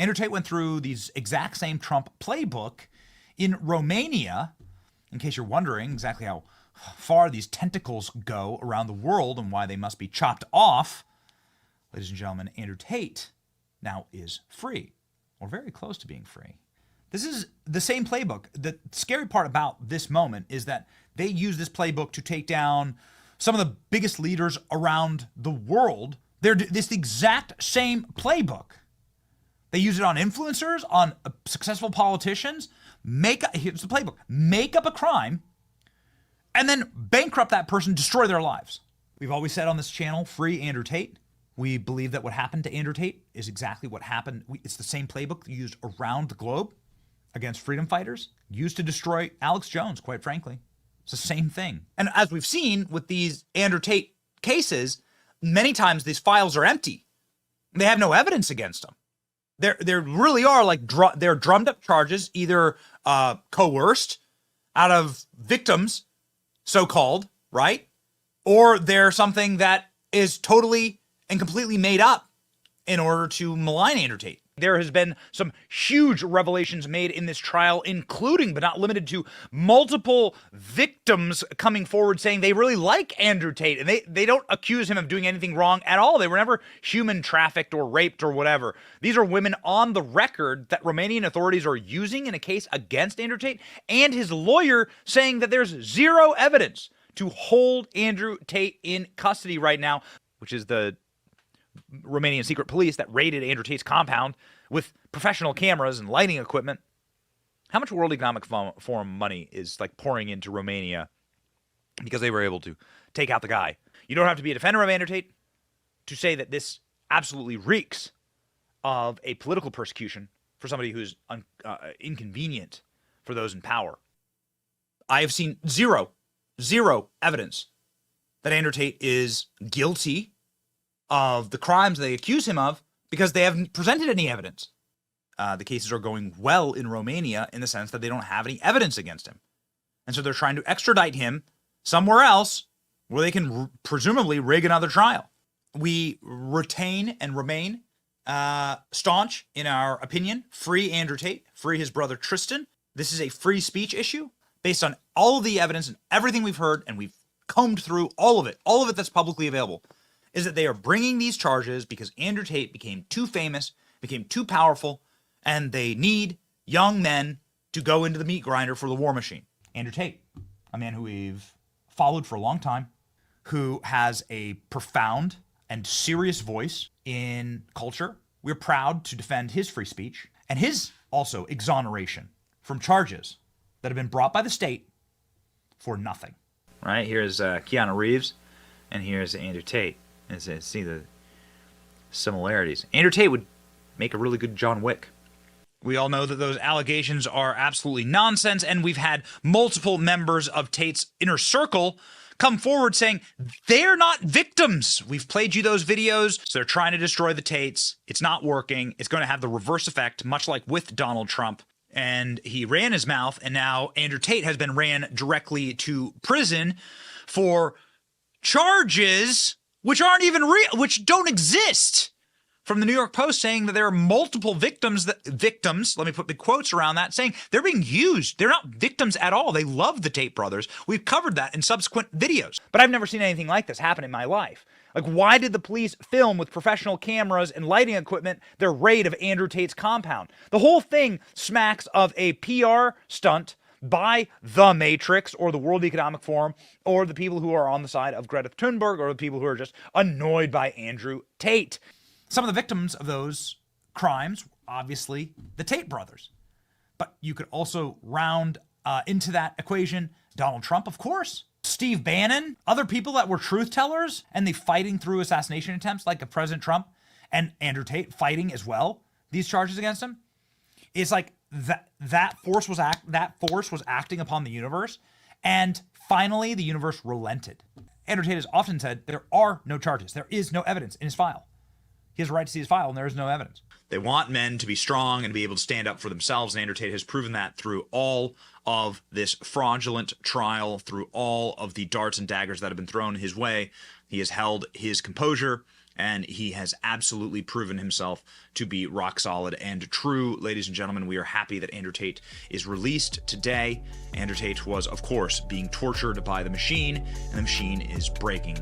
Andrew Tate went through these exact same Trump playbook in Romania, in case you're wondering exactly how far these tentacles go around the world and why they must be chopped off. Ladies and gentlemen, Andrew Tate now is free, or very close to being free. This is the same playbook. The scary part about this moment is that they use this playbook to take down some of the biggest leaders around the world. It's the exact same playbook. They use it on influencers, on successful politicians. Here's the playbook. Make up a crime and then bankrupt that person, destroy their lives. We've always said on this channel, free Andrew Tate. We believe that what happened to Andrew Tate is exactly what happened. It's the same playbook used around the globe against freedom fighters, used to destroy Alex Jones, quite frankly. It's the same thing. And as we've seen with these Andrew Tate cases, many times these files are empty. They have no evidence against them. There really are like they're drummed up charges, either coerced out of victims, so-called, right? Or they're something that is totally and completely made up in order to malign Andrew Tate. There has been some huge revelations made in this trial, including, but not limited to, multiple victims coming forward saying they really like Andrew Tate, and they don't accuse him of doing anything wrong at all. They were never human trafficked or raped or whatever. These are women on the record that Romanian authorities are using in a case against Andrew Tate, and his lawyer saying that there's zero evidence to hold Andrew Tate in custody right now, which is the Romanian secret police that raided Andrew Tate's compound with professional cameras and lighting equipment. How much World Economic Forum money is like pouring into Romania because they were able to take out the guy? You don't have to be a defender of Andrew Tate to say that this absolutely reeks of a political persecution for somebody who's inconvenient for those in power. I have seen zero evidence that Andrew Tate is guilty of the crimes they accuse him of because they haven't presented any evidence. The cases are going well in Romania in the sense that they don't have any evidence against him. And so they're trying to extradite him somewhere else where they can presumably rig another trial. We retain and remain staunch in our opinion. Free Andrew Tate, free his brother Tristan. This is a free speech issue based on all of the evidence and everything we've heard, and we've combed through all of it that's publicly available, is that they are bringing these charges because Andrew Tate became too famous, became too powerful, and they need young men to go into the meat grinder for the war machine. Andrew Tate, a man who we've followed for a long time, who has a profound and serious voice in culture. We're proud to defend his free speech and his also exoneration from charges that have been brought by the state for nothing. Right, here's Keanu Reeves, and here's Andrew Tate. And see the similarities. Andrew Tate would make a really good John Wick. We all know that those allegations are absolutely nonsense, and we've had multiple members of Tate's inner circle come forward saying they're not victims. We've played you those videos. So they're trying to destroy the Tates. It's not working. It's going to have the reverse effect, much like with Donald Trump. And he ran his mouth, and now Andrew Tate has been ran directly to prison for charges which aren't even real, which don't exist. From the New York Post saying that there are multiple victims, let me put big quotes around that, saying they're being used. They're not victims at all. They love the Tate brothers. We've covered that in subsequent videos. But I've never seen anything like this happen in my life. Like, why did the police film with professional cameras and lighting equipment their raid of Andrew Tate's compound? The whole thing smacks of a PR stunt by the Matrix or the World Economic Forum or the people who are on the side of Greta Thunberg or the people who are just annoyed by Andrew Tate. Some of the victims of those crimes, obviously, the Tate brothers. But you could also round into that equation Donald Trump, of course, Steve Bannon, other people that were truth tellers and they fighting through assassination attempts like President Trump and Andrew Tate fighting as well, these charges against him. It's like that force was acting upon the universe, and finally the universe relented. Andrew Tate has often said there are no charges. There is no evidence in his file. He has a right to see his file, and there is no evidence. They want men to be strong and to be able to stand up for themselves, and Andrew Tate has proven that through all of this fraudulent trial, through all of the darts and daggers that have been thrown his way. He has held his composure. And he has absolutely proven himself to be rock solid and true. Ladies and gentlemen, we are happy that Andrew Tate is released today. Andrew Tate was, of course, being tortured by the machine, and the machine is breaking.